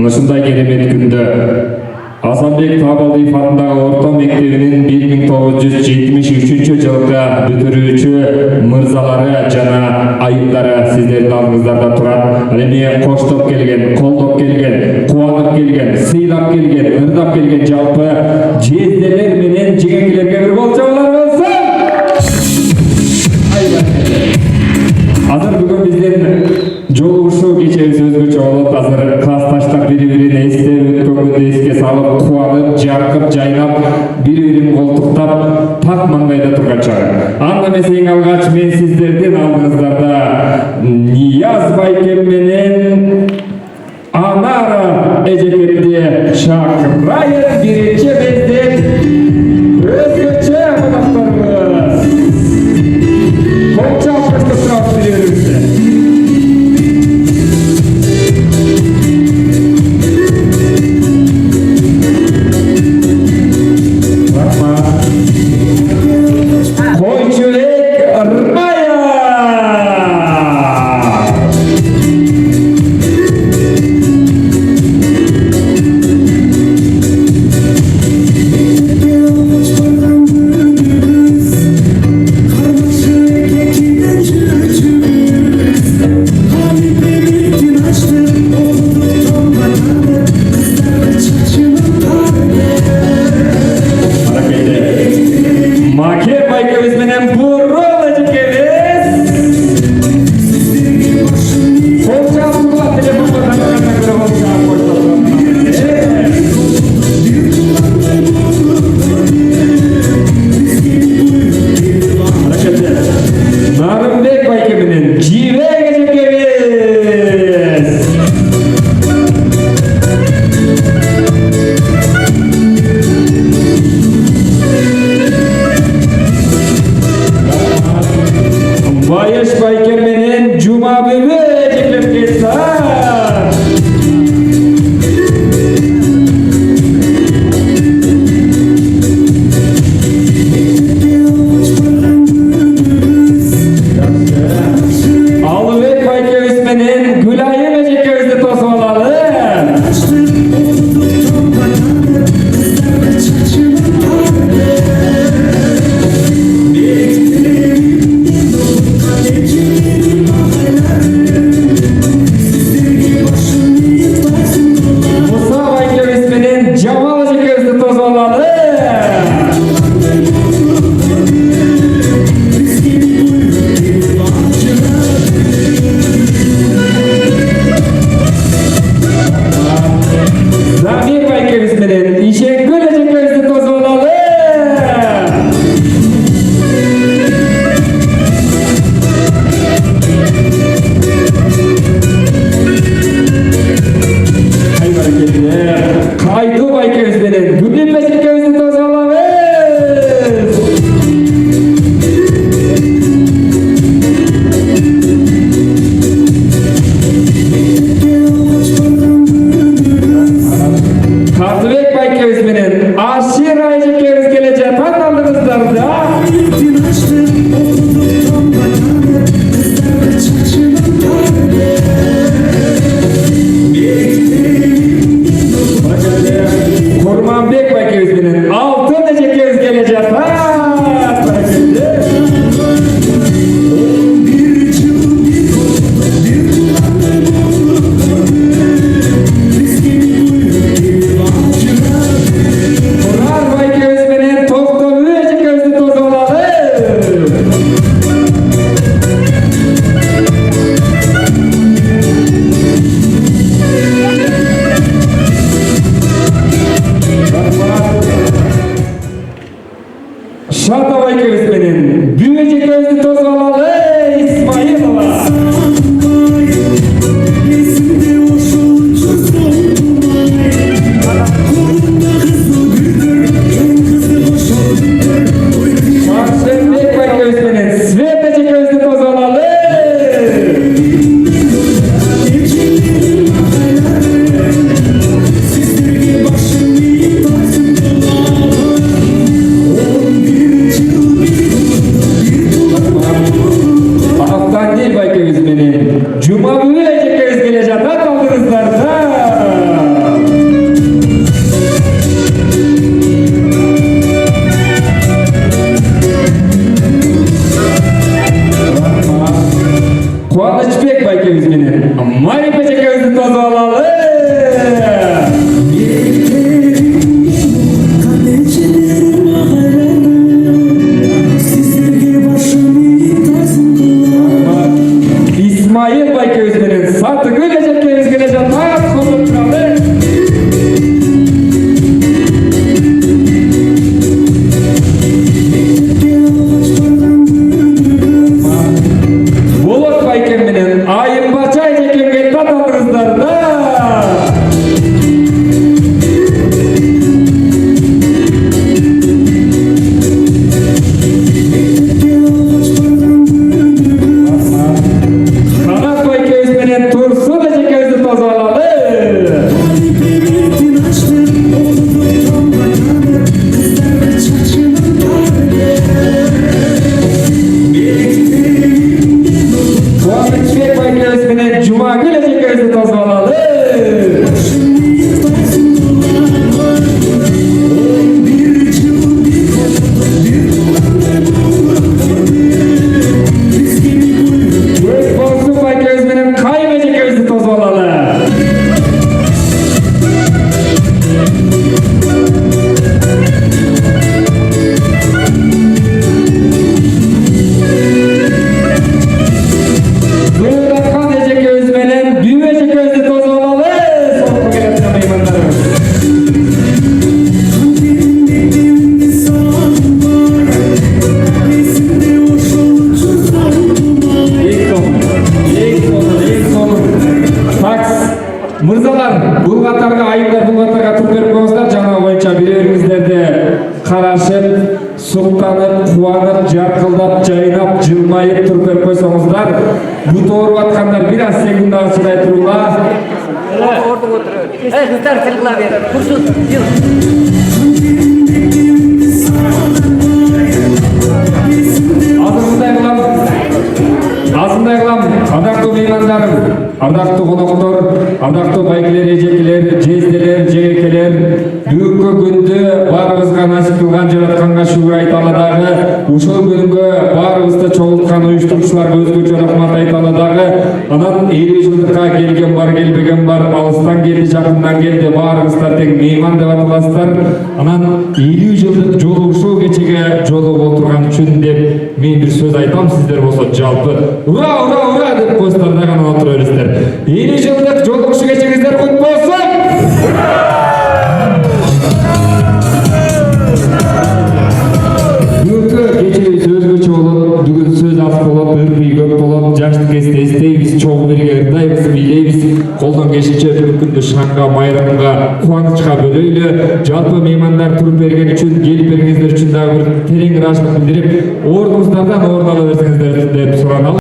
Ушундай керемет күндө Асанбек Табалдиев атындагы орто мектебинин 1973 жылга бүтүрүүчү мырзалары жана айымдары сиздердин алдыңыздарда турат. Ал эми коштоп келген, колдоп келген, кубанып келген, сыйлап келген, ырдап келген жалпы жезделер менен жеңекелерге бир кол чабуулар болсун. Азыр бүгүн биздин жолугушуу кечебиз өзгөчө болот. Азыр классташтар бири-бирин эстеп өткөнгүндө эске салып, кубанып, жаркып, жайнап, бири-бирин колтуктап, так маңдайда турган чагы. Анда эмес эң алгач мен сиздердин алдыңыздарда Нияз байкем менен Анара эжекемди чакырайын. Биринчи биздин өзгөчө конокторубуз. Кол чапып турат бири-бирибизди. İsмаил байкебиз менен Марипа жекебизди тосуп алалы. İsmail байкебиз менен Сатыгүл эжекебиз келе жатат. Колдоп туралы. Болот байкем менен Айым Бачай эжекемге таталыңыздар да. Канат байкебиз менен Турсун эжекебизди тосуп алалы. Кубанычбек байкебиз менен Жумагүл эжекебизди тосуп алалы. Өзболсун байкебиз менен Кайым эжекебизди тосуп алалы. Зуйраткан эжекебиз менен Бүү эжекебизди тосуп алалы. Соңку келатқан меймандарыбыз. Эң соңу. Такс. Мырзалар, бул катарга айымдар бул катарга туруп берип коюңуздар. Жана боюнча бири-бириңиздерди карашып, суктанып, кубанып, жаркылдап, жайнап, жылмайып туруп берип койсоңуздар. Бут ооруп аткандар бир аз секундага чыдай туруңар. Orada oturuyor. Kızlar sırıkla ver. Kursun. Yıl. Азындай кылам, ардактуу меймандарым, ардактуу коноктор, ардактуу байкелер, эжекелер, жезделер, жегекелер, бүгүнкү күндү баарыбызга насип кылган жаратканга шүгүр айталы дагы, ушул күнгө баарыбызды чогулткан уюштуруучуларга өзгөчө рахмат айталы дагы. Анан 50 жылдыкка келген бар, келбеген бар, алыстан келди, жакындан келди, баарыбыздар тең мейман деп аталасыздар. Анан 50 жылдык жолу ушул кечеге жолугуп отурган үчүн деп мен бир сөз айтам, сиздер болсо жалпы ура ура ура деп коюңуздар да гана отура бересиздер. 50 жылдык жолугушуу кечеңиздер кут болсун. Бүгүнкү кечебиз өзгөчө болот, бүгүн сөз аз болот, өрпүй көп болот, жаштык кезде эстейбиз, чогуу бирге ырдайбыз, бийлейбиз, колдон келишинче бүгүнкү шаңга, майрамга, кубанычка бөлөйлү. Жалпы меймандар туруп берген үчүн, келип бергениңиздер үчүн дагы бир терең ыраазычылык билдирип, ордуңуздардан орун ала берсеңиздер деп сураналы.